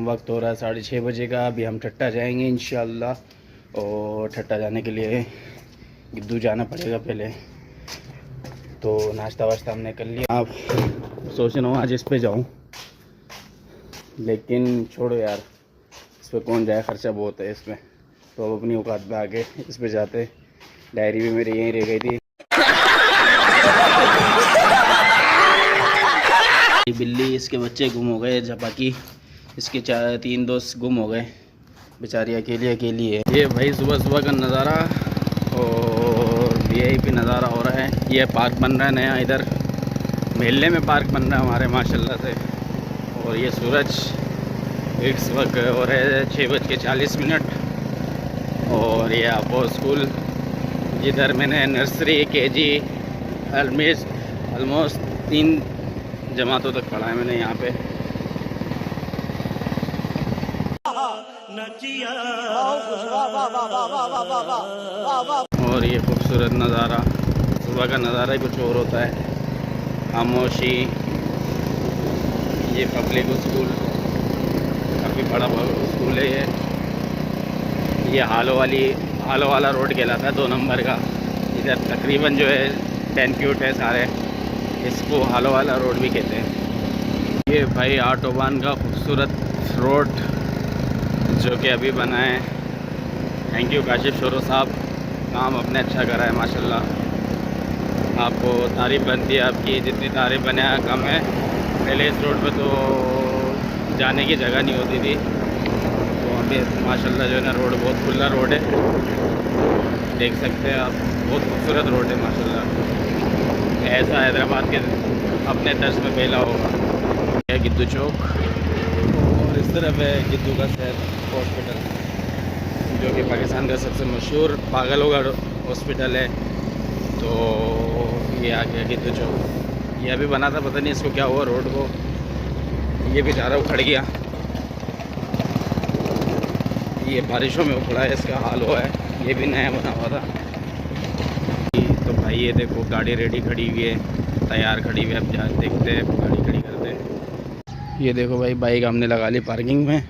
Time वक्त हो रहा है 6:30 बजे का। अभी हम ठट्टा जाएंगे इंशाल्लाह, और ठट्टा जाने के लिए गिद्दू जाना पड़ेगा पहले। तो नाश्ता वाश्ता हमने कर लिया। आप सोच रहा हूँ आज इस पे जाऊँ, लेकिन छोड़ो यार, इस पर कौन जाए, ख़र्चा बहुत है इसमें। तो अब अपनी औकात पे आके इस पे जाते। डायरी भी मेरी यहीं रह गई थी। बिल्ली, इसके बच्चे गुम हो गए, झपाकी इसके 3 दोस्त गुम हो गए, बेचारी अकेली अकेली है। ये भाई सुबह सुबह का नज़ारा और वीआईपी नज़ारा हो रहा है। ये पार्क बन रहा है नया, इधर मेले में पार्क बन रहा है हमारे माशाल्लाह से। और ये सूरज इस वक्त हो रहे है 6:40। और ये आपको स्कूल जिधर मैंने नर्सरी केजी ऑलमोस्ट 3 जमातों तक पढ़ा है मैंने यहाँ पे। और ये खूबसूरत नज़ारा, सुबह का नज़ारा ही कुछ और होता है। खामोशी। ये पब्लिक स्कूल काफ़ी बड़ा स्कूल है। ये हालो वाला रोड कहलाता है 2 नंबर का। इधर तकरीबन जो है 10 क्यूट है सारे, इसको हालो वाला रोड भी कहते हैं। ये भाई ऑटोबान का खूबसूरत रोड जो कि अभी बना है। थैंक यू काशिफ शोरो साहब, काम अपने अच्छा करा है माशाल्लाह। आपको तारीफ़ बनती है आपकी, जितनी तारीफ़ बने कम है। पहले इस रोड पे तो जाने की जगह नहीं होती थी, तो अभी माशाल्लाह जो है ना रोड बहुत खुला रोड है, देख सकते हैं आप। बहुत खूबसूरत रोड है माशाल्लाह। ऐसा हैदराबाद के अपने तर्ज में पहला होगा। यह गिद्दू चौक, और इस तरफ है गिद्दू का सेहत हॉस्पिटल, जो कि पाकिस्तान का सबसे मशहूर पागलों का हॉस्पिटल है। तो ये आ गया गिद्दू चौक। ये अभी बना था, पता नहीं इसको क्या हुआ रोड को। ये बेचारा उखड़ गया, ये बारिशों में उखड़ा है, इसका हाल हुआ है। ये भी नया बना हुआ था। तो भाई ये देखो गाड़ी रेडी खड़ी हुई है, तैयार खड़ी हुई है। अब जा देखते हैं, गाड़ी खड़ी करते हैं। ये देखो भाई बाइक हमने लगा ली पार्किंग में,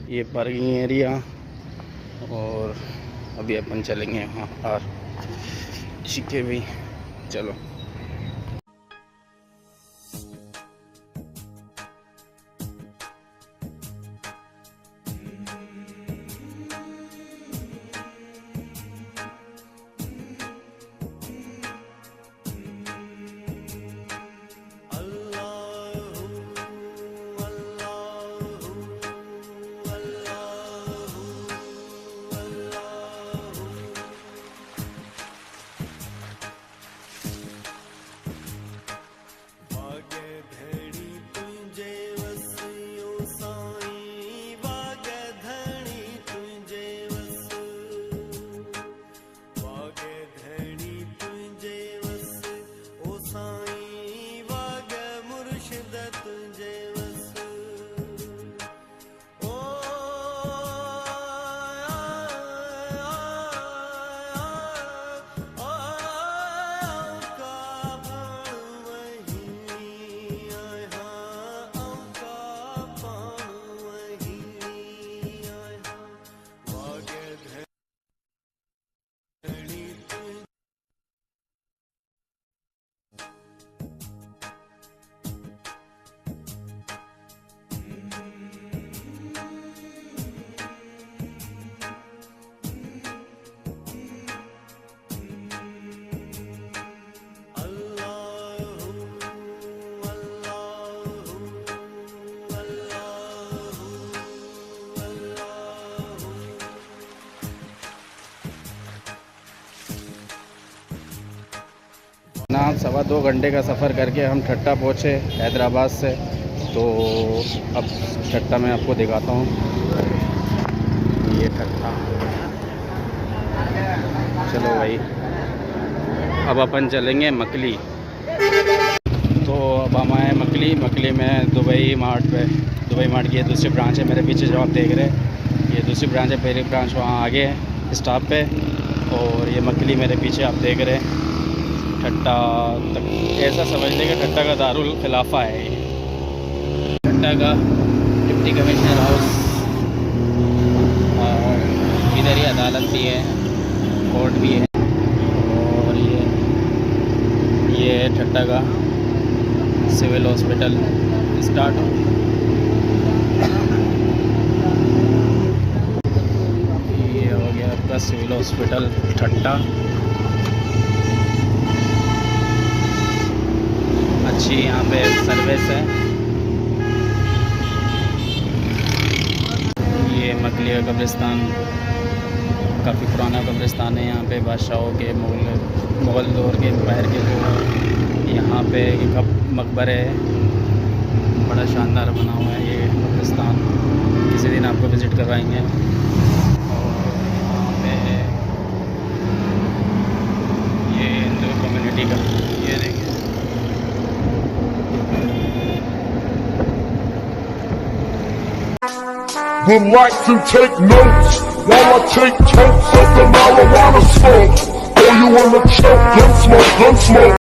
ये पार्किंग एरिया। और अभी अपन चलेंगे वहाँ और शिके भी। चलो ना 2.25 घंटे का सफ़र करके हम ठट्टा पहुँचे हैदराबाद से। तो अब ठट्टा मैं आपको दिखाता हूँ। ये ठट्टा, चलो भाई अब अपन चलेंगे मकली। तो अब हम आए मकली में दुबई मार्ट पे। दुबई मार्ट की ये दूसरी ब्रांच है, मेरे पीछे जो आप देख रहे हैं ये दूसरी ब्रांच है। पहली ब्रांच वहाँ आगे है स्टॉप पे, और ये मकली मेरे पीछे आप देख रहे हैं। ठट्टा तक ऐसा समझ लें कि ठट्टा का दारुल खिलाफा है। ठट्टा का ये डिप्टी कमिश्नर हाउस, और इधर ही अदालत भी है, कोर्ट भी है। और ये है ठट्टा का सिविल हॉस्पिटल स्टार्ट। ये हो गया आपका सिविल हॉस्पिटल ठट्टा। अच्छी यहाँ पे सर्विस है। ये मकलिया कब्रिस्तान काफ़ी पुराना कब्रिस्तान है। यहाँ पे बादशाहों के मुग़ल दौर के एम्पायर के जो यहाँ पे एक मकबरे है, बड़ा शानदार बना हुआ है ये कब्रिस्तान। किसी दिन आपको विज़िट करवाएंगे। और यहाँ पे ये हिंदू कम्युनिटी का, ये देखिए would like to take notes while I take totes of the marijuana smoke. Oh, you wanna choke? Gun smoke, gun smoke.